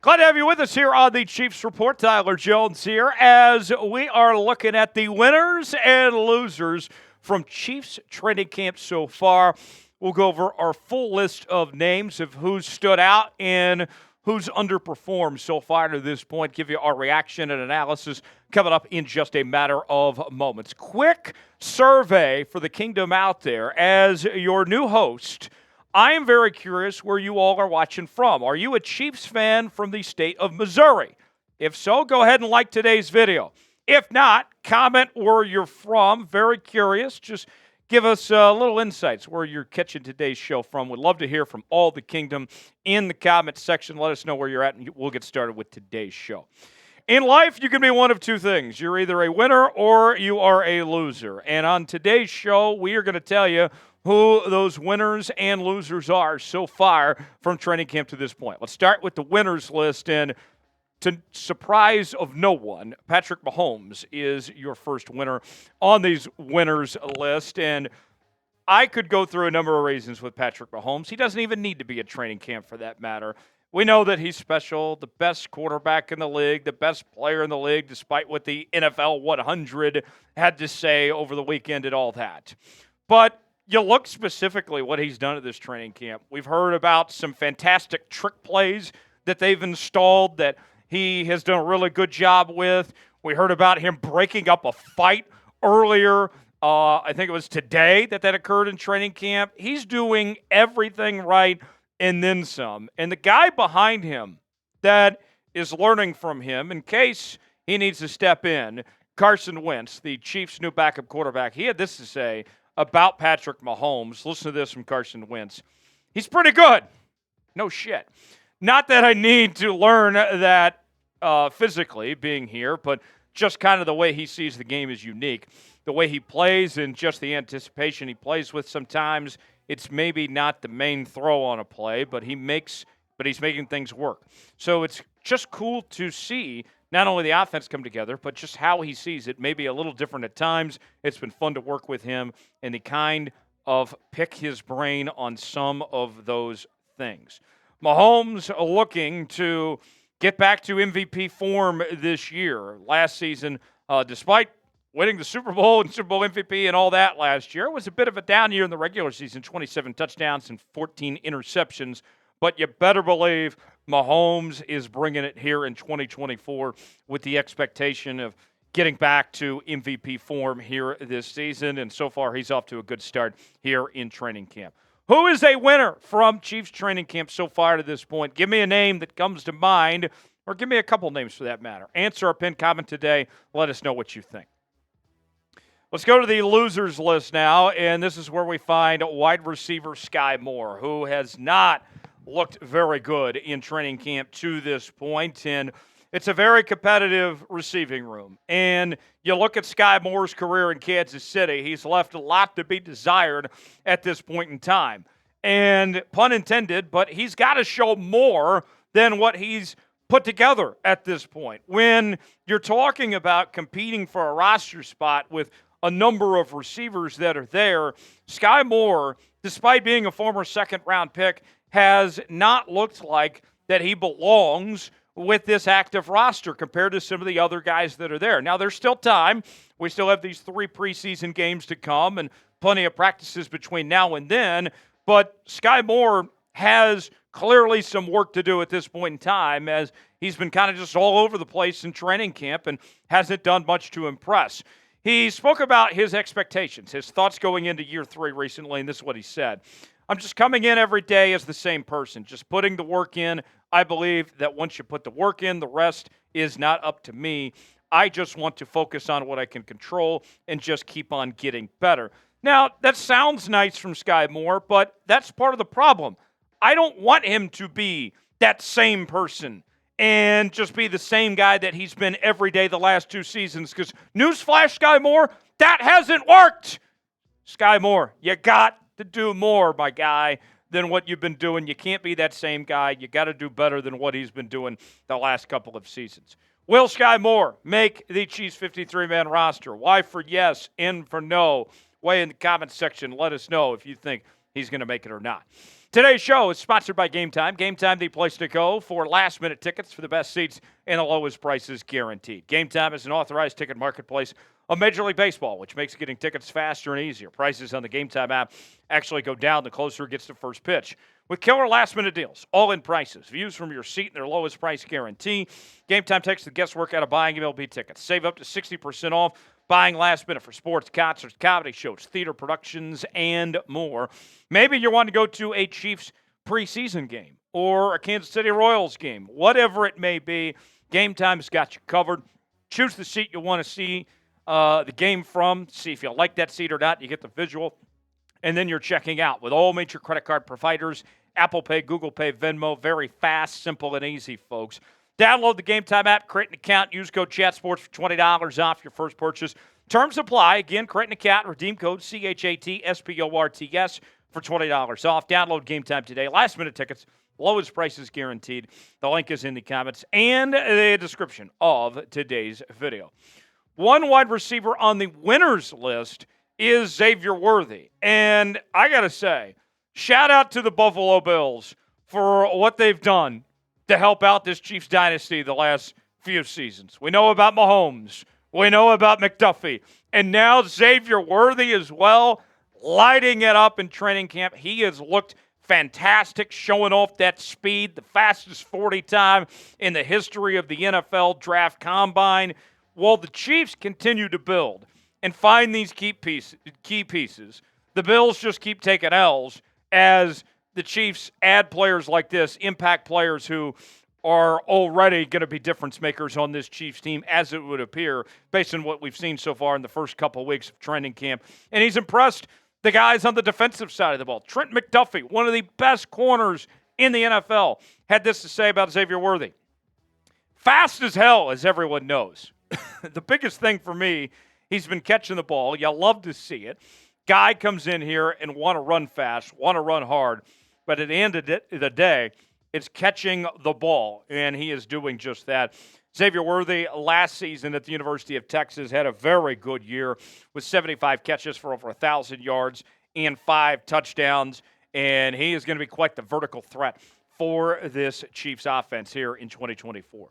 Glad to have you with us here on the Chiefs Report. Tyler Jones here as we are looking at the winners and losers from Chiefs training camp so far. We'll go over our full list of names of who's stood out and who's underperformed so far to this point. Give you our reaction and analysis coming up in just a matter of moments. Quick survey for the kingdom out there. As your new host, I am very curious where you all are watching from. Are you a Chiefs fan from the state of Missouri? If so, go ahead and like today's video. If not, comment where you're from. Very curious. Just give us little insights where you're catching today's show from. We'd love to hear from all the kingdom in the comment section. Let us know where you're at, and we'll get started with today's show. In life, you can be one of two things. You're either a winner or you are a loser. And on today's show, we are going to tell you who those winners and losers are so far from training camp to this point. Let's start with the winners list, and to surprise of no one, Patrick Mahomes is your first winner on these winners list, and I could go through a number of reasons with Patrick Mahomes. He doesn't even need to be at training camp for that matter. We know that he's special, the best quarterback in the league, the best player in the league, despite what the NFL 100 had to say over the weekend and all that. But you look specifically what he's done at this training camp. We've heard about some fantastic trick plays that they've installed that he has done a really good job with. We heard about him breaking up a fight earlier. I think it was today that occurred in training camp. He's doing everything right and then some. And the guy behind him that is learning from him in case he needs to step in, Carson Wentz, the Chiefs' new backup quarterback, he had this to say about Patrick Mahomes. Listen to this from Carson Wentz. He's pretty good. No shit. Not that I need to learn that physically being here, but just kind of the way he sees the game is unique. The way he plays and just the anticipation he plays with sometimes, it's maybe not the main throw on a play, but he's making things work. So it's just cool to see not only the offense come together, but just how he sees it. Maybe a little different at times. It's been fun to work with him and to kind of pick his brain on some of those things. Mahomes looking to get back to MVP form this year. Last season, despite winning the Super Bowl and Super Bowl MVP and all that last year, it was a bit of a down year in the regular season, 27 touchdowns and 14 interceptions. But you better believe Mahomes is bringing it here in 2024 with the expectation of getting back to MVP form here this season. And so far, he's off to a good start here in training camp. Who is a winner from Chiefs training camp so far to this point? Give me a name that comes to mind, or give me a couple names for that matter. Answer our pinned comment today. Let us know what you think. Let's go to the losers list now, and this is where we find wide receiver Skyy Moore, who has not looked very good in training camp to this point, and it's a very competitive receiving room. And you look at Skyy Moore's career in Kansas City, he's left a lot to be desired at this point in time. And pun intended, but he's got to show more than what he's put together at this point. When you're talking about competing for a roster spot with a number of receivers that are there, Skyy Moore, despite being a former second-round pick, has not looked like that he belongs with this active roster compared to some of the other guys that are there. Now, there's still time. We still have these 3 preseason games to come and plenty of practices between now and then, but Skyy Moore has clearly some work to do at this point in time, as he's been kind of just all over the place in training camp and hasn't done much to impress. He spoke about his expectations, his thoughts going into year 3 recently, and this is what he said. I'm just coming in every day as the same person, just putting the work in. I believe that once you put the work in, the rest is not up to me. I just want to focus on what I can control and just keep on getting better. Now, that sounds nice from Skyy Moore, but that's part of the problem. I don't want him to be that same person and just be the same guy that he's been every day the last 2 seasons, because newsflash, Skyy Moore, that hasn't worked. Skyy Moore, you got to do more, my guy, than what you've been doing. You can't be that same guy. You got to do better than what he's been doing the last couple of seasons. Will Skyy Moore make the Chiefs 53-man roster? Y for yes, N for no. Weigh in the comments section. Let us know if you think he's going to make it or not. Today's show is sponsored by Game Time. Game Time, the place to go for last-minute tickets for the best seats and the lowest prices guaranteed. Game Time is an authorized ticket marketplace of Major League Baseball, which makes getting tickets faster and easier. Prices on the Game Time app actually go down the closer it gets to first pitch. With killer last-minute deals, all-in prices, views from your seat, and their lowest price guarantee, Game Time takes the guesswork out of buying MLB tickets. Save up to 60% off buying last minute for sports, concerts, comedy shows, theater productions, and more. Maybe you're wanting to go to a Chiefs preseason game or a Kansas City Royals game. Whatever it may be, Game Time's got you covered. Choose the seat you want to see the game from. See if you like that seat or not. You get the visual. And then you're checking out with all major credit card providers, Apple Pay, Google Pay, Venmo. Very fast, simple, and easy, folks. Download the Game Time app, create an account, use code ChatSports for $20 off your first purchase. Terms apply. Again, create an account, redeem code CHATSPORTS for $20 off. Download Game Time today. Last-minute tickets, lowest prices guaranteed. The link is in the comments and the description of today's video. One wide receiver on the winners list is Xavier Worthy. And I got to say, shout out to the Buffalo Bills for what they've done to help out this Chiefs dynasty the last few seasons. We know about Mahomes. We know about McDuffie. And now Xavier Worthy as well, lighting it up in training camp. He has looked fantastic, showing off that speed, the fastest 40 time in the history of the NFL draft combine. While the Chiefs continue to build and find these key pieces, the Bills just keep taking L's as the Chiefs add players like this, impact players who are already going to be difference makers on this Chiefs team, as it would appear, based on what we've seen so far in the first couple of weeks of training camp. And he's impressed the guys on the defensive side of the ball. Trent McDuffie, one of the best corners in the NFL, had this to say about Xavier Worthy. Fast as hell, as everyone knows. The biggest thing for me, he's been catching the ball. You love to see it. Guy comes in here and want to run fast, want to run hard. But at the end of the day, it's catching the ball, and he is doing just that. Xavier Worthy, last season at the University of Texas, had a very good year with 75 catches for over 1,000 yards and 5 touchdowns, and he is going to be quite the vertical threat for this Chiefs offense here in 2024.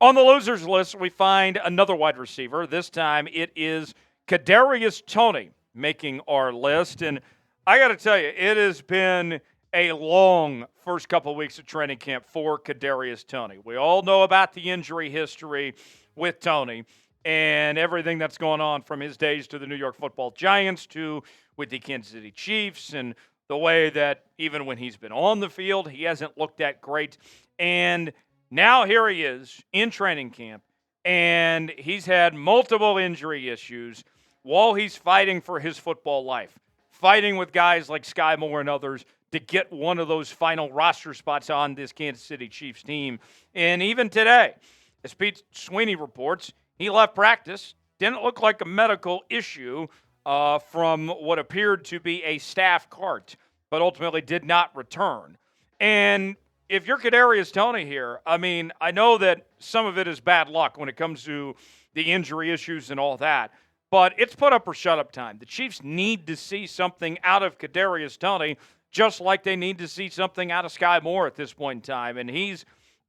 On the losers list, we find another wide receiver. This time it is Cadarius Tony making our list, and I got to tell you, it has been a long first couple of weeks of training camp for Kadarius Tony. We all know about the injury history with Toney and everything that's going on from his days to the New York Football Giants to with the Kansas City Chiefs, and the way that even when he's been on the field, he hasn't looked that great. And now here he is in training camp, and he's had multiple injury issues while he's fighting for his football life, fighting with guys like Skyy and others to get one of those final roster spots on this Kansas City Chiefs team. And even today, as Pete Sweeney reports, he left practice. Didn't look like a medical issue from what appeared to be a staff cart, but ultimately did not return. And if you're Kadarius Tony here, I mean, I know that some of it is bad luck when it comes to the injury issues and all that, but it's put up or shut up time. The Chiefs need to see something out of Kadarius Tony, just like they need to see something out of Skyy Moore at this point in time. And he's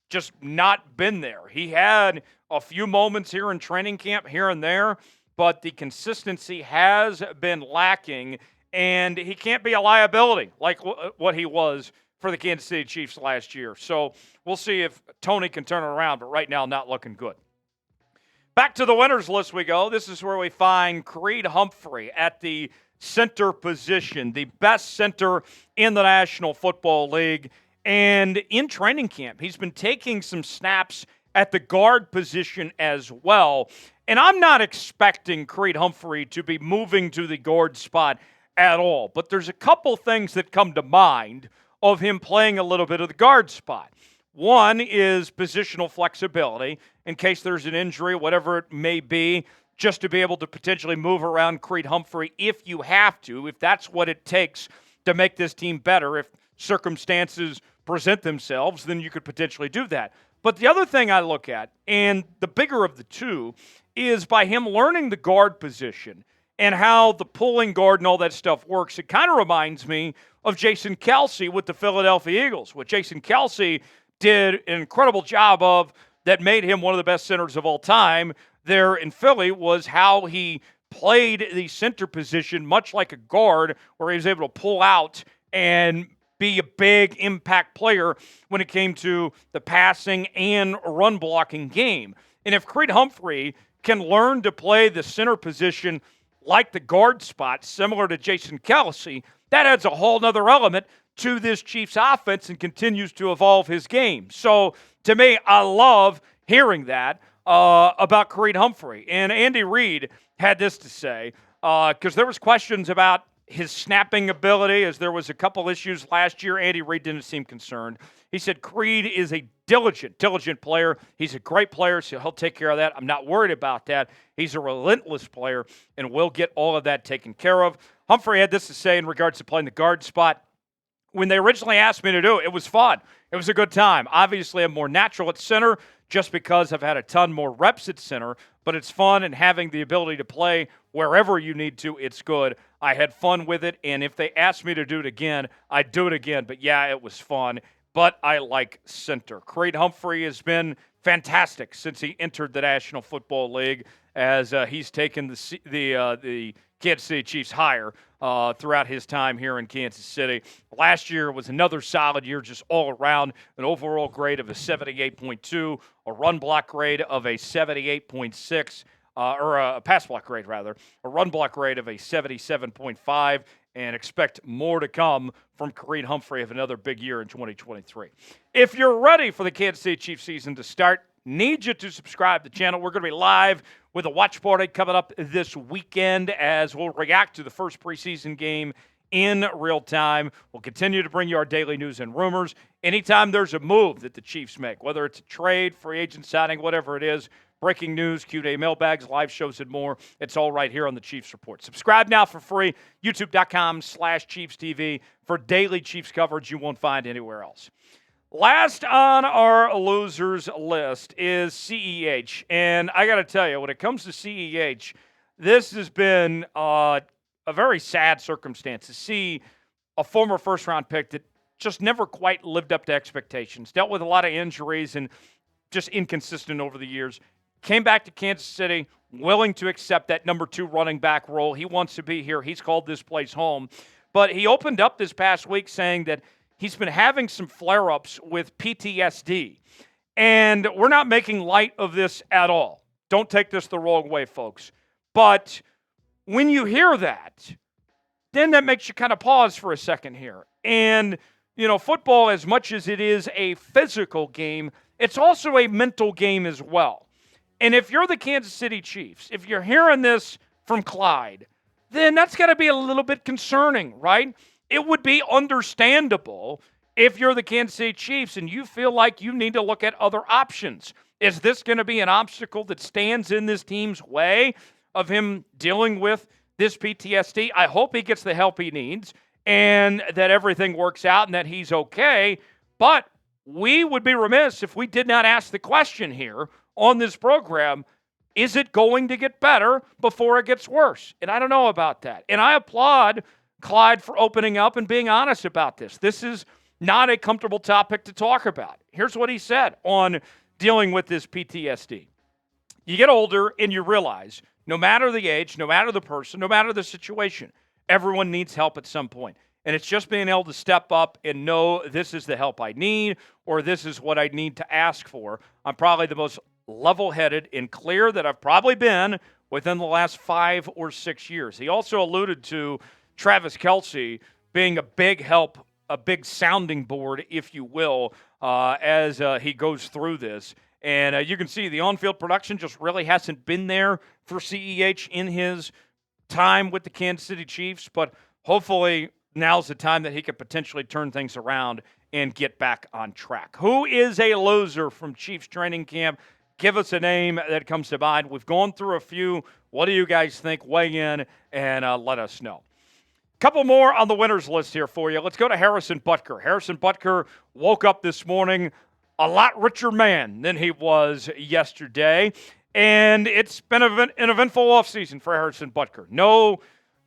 just not been there. He had a few moments here in training camp here and there, but the consistency has been lacking, and he can't be a liability like what he was for the Kansas City Chiefs last year. So we'll see if Toney can turn it around, but right now not looking good. Back to the winners list we go. This is where we find Ked Humphrey at the center position, the best center in the National Football League. And in training camp, he's been taking some snaps at the guard position as well. And I'm not expecting Ked Humphrey to be moving to the guard spot at all. But there's a couple things that come to mind of him playing a little bit of the guard spot. One is positional flexibility in case there's an injury, whatever it may be, just to be able to potentially move around Ked Humphrey if you have to, if that's what it takes to make this team better. If circumstances present themselves, then you could potentially do that. But the other thing I look at, and the bigger of the two, is by him learning the guard position and how the pulling guard and all that stuff works. It kind of reminds me of Jason Kelsey with the Philadelphia Eagles. What Jason Kelsey did an incredible job of that made him one of the best centers of all time there in Philly was how he played the center position much like a guard, where he was able to pull out and be a big impact player when it came to the passing and run blocking game. And if Ked Humphrey can learn to play the center position like the guard spot, similar to Jason Kelsey, that adds a whole nother element to this Chiefs offense and continues to evolve his game. So to me, I love hearing that about Ked Humphrey. And Andy Reid had this to say, because there was questions about his snapping ability, as there was a couple issues last year. Andy Reid didn't seem concerned. He said Ked is a diligent player. He's a great player, so he'll take care of that. I'm not worried about that. He's a relentless player, and we'll get all of that taken care of. Humphrey had this to say in regards to playing the guard spot. When they originally asked me to do it, it was fun. It was a good time. Obviously, I'm more natural at center just because I've had a ton more reps at center, but it's fun, and having the ability to play wherever you need to, it's good. I had fun with it, and if they asked me to do it again, I'd do it again. But, yeah, it was fun, but I like center. Ked Humphrey has been fantastic since he entered the National Football League, as he's taken the Kansas City Chiefs higher throughout his time here in Kansas City. Last year was another solid year just all around, an overall grade of a 78.2, a run block grade of a 78.6, or a pass block grade, rather, a run block grade of a 77.5, and expect more to come from Ked Humphrey of another big year in 2023. If you're ready for the Kansas City Chiefs season to start, need you to subscribe to the channel. We're going to be live with a watch party coming up this weekend as we'll react to the first preseason game in real time. We'll continue to bring you our daily news and rumors. Anytime there's a move that the Chiefs make, whether it's a trade, free agent signing, whatever it is, breaking news, Q&A mailbags, live shows, and more, it's all right here on the Chiefs Report. Subscribe now for free, youtube.com/ChiefsTV for daily Chiefs coverage you won't find anywhere else. Last on our losers list is CEH. And I got to tell you, when it comes to CEH, this has been a very sad circumstance to see a former first-round pick that just never quite lived up to expectations, dealt with a lot of injuries and just inconsistent over the years. Came back to Kansas City, willing to accept that number 2 running back role. He wants to be here. He's called this place home. But he opened up this past week saying that he's been having some flare-ups with PTSD. And we're not making light of this at all. Don't take this the wrong way, folks. But when you hear that, then that makes you kind of pause for a second here. And, you know, football, as much as it is a physical game, it's also a mental game as well. And if you're the Kansas City Chiefs, if you're hearing this from Clyde, then that's got to be a little bit concerning, right? It would be understandable if you're the Kansas City Chiefs and you feel like you need to look at other options. Is this going to be an obstacle that stands in this team's way of him dealing with this PTSD? I hope he gets the help he needs and that everything works out and that he's okay. But we would be remiss if we did not ask the question here on this program, is it going to get better before it gets worse? And I don't know about that. And I applaud Clyde for opening up and being honest about this. This is not a comfortable topic to talk about. Here's what he said on dealing with this PTSD. You get older and you realize no matter the age, no matter the person, no matter the situation, everyone needs help at some point. And it's just being able to step up and know this is the help I need or this is what I need to ask for. I'm probably the most level-headed and clear that I've probably been within the last 5 or 6 years. He also alluded to Travis Kelce being a big help, a big sounding board, if you will, as he goes through this. And you can see the on-field production just really hasn't been there for CEH in his time with the Kansas City Chiefs, but hopefully now's the time that he could potentially turn things around and get back on track. Who is a loser from Chiefs training camp? Give us a name that comes to mind. We've gone through a few. What do you guys think? Weigh in and let us know. Couple more on the winners list here for you. Let's go to Harrison Butker. Harrison Butker woke up this morning a lot richer man than he was yesterday, and it's been an eventful offseason for Harrison Butker. No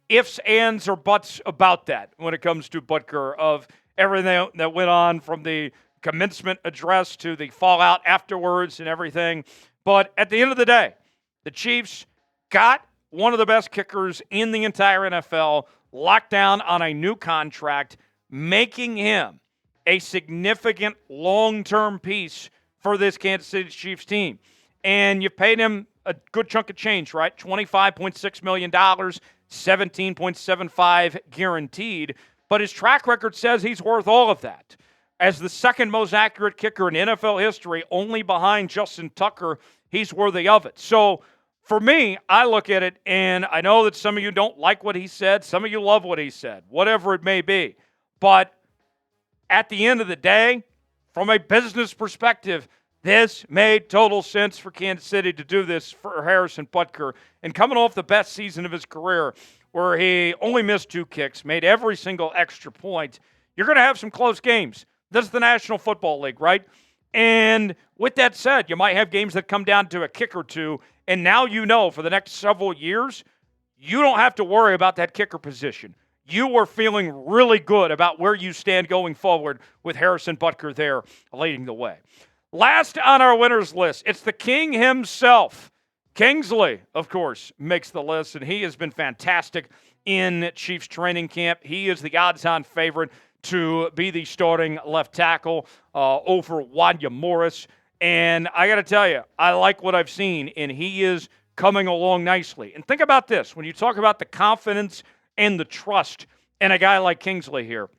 ifs, ands, or buts about that when it comes to Butker, of everything that went on from the commencement address to the fallout afterwards and everything. But at the end of the day, the Chiefs got one of the best kickers in the entire NFL locked down on a new contract, making him a significant long-term piece for this Kansas City Chiefs team. And you paid him a good chunk of change, right? $25.6 million, $17.75 guaranteed. But his track record says he's worth all of that. As the second most accurate kicker in NFL history, only behind Justin Tucker, he's worthy of it. So for me, I look at it, and I know that some of you don't like what he said. Some of you love what he said, whatever it may be. But at the end of the day, from a business perspective, this made total sense for Kansas City to do this for Harrison Butker. And coming off the best season of his career, where he only missed 2 kicks, made every single extra point, you're going to have some close games. This is the National Football League, right? And with that said, you might have games that come down to a kick or two, and now you know for the next several years, you don't have to worry about that kicker position. You are feeling really good about where you stand going forward with Harrison Butker there leading the way. Last on our winners list, it's the king himself. Kingsley, of course, makes the list, and he has been fantastic in Chiefs training camp. He is the odds-on favorite to be the starting left tackle over Wanya Morris. And I got to tell you, I like what I've seen, and he is coming along nicely. And think about this. When you talk about the confidence and the trust in a guy like Kingsley here,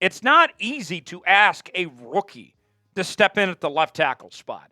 it's not easy to ask a rookie to step in at the left tackle spot.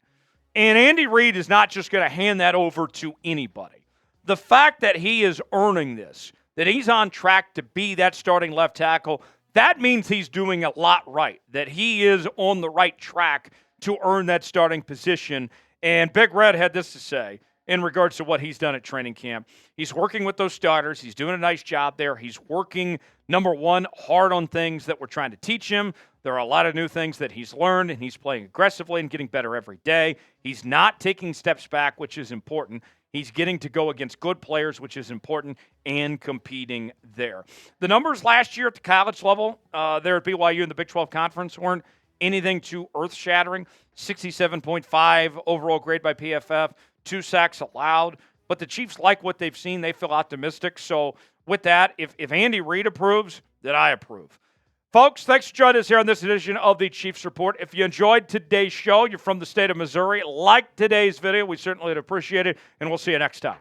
And Andy Reid is not just going to hand that over to anybody. The fact that he is earning this, that he's on track to be that starting left tackle, that means he's doing a lot right, that he is on the right track to earn that starting position. And Big Red had this to say in regards to what he's done at training camp. He's working with those starters. He's doing a nice job there. He's working, number one, hard on things that we're trying to teach him. There are a lot of new things that he's learned, and he's playing aggressively and getting better every day. He's not taking steps back, which is important. He's getting to go against good players, which is important, and competing there. The numbers last year at the college level there at BYU in the Big 12 Conference weren't anything too earth-shattering. 67.5 overall grade by PFF, 2 sacks allowed. But the Chiefs like what they've seen. They feel optimistic. So with that, if Andy Reid approves, then I approve. Folks, thanks for joining us here on this edition of the Chiefs Report. If you enjoyed today's show, you're from the state of Missouri, like today's video, we certainly would appreciate it, and we'll see you next time.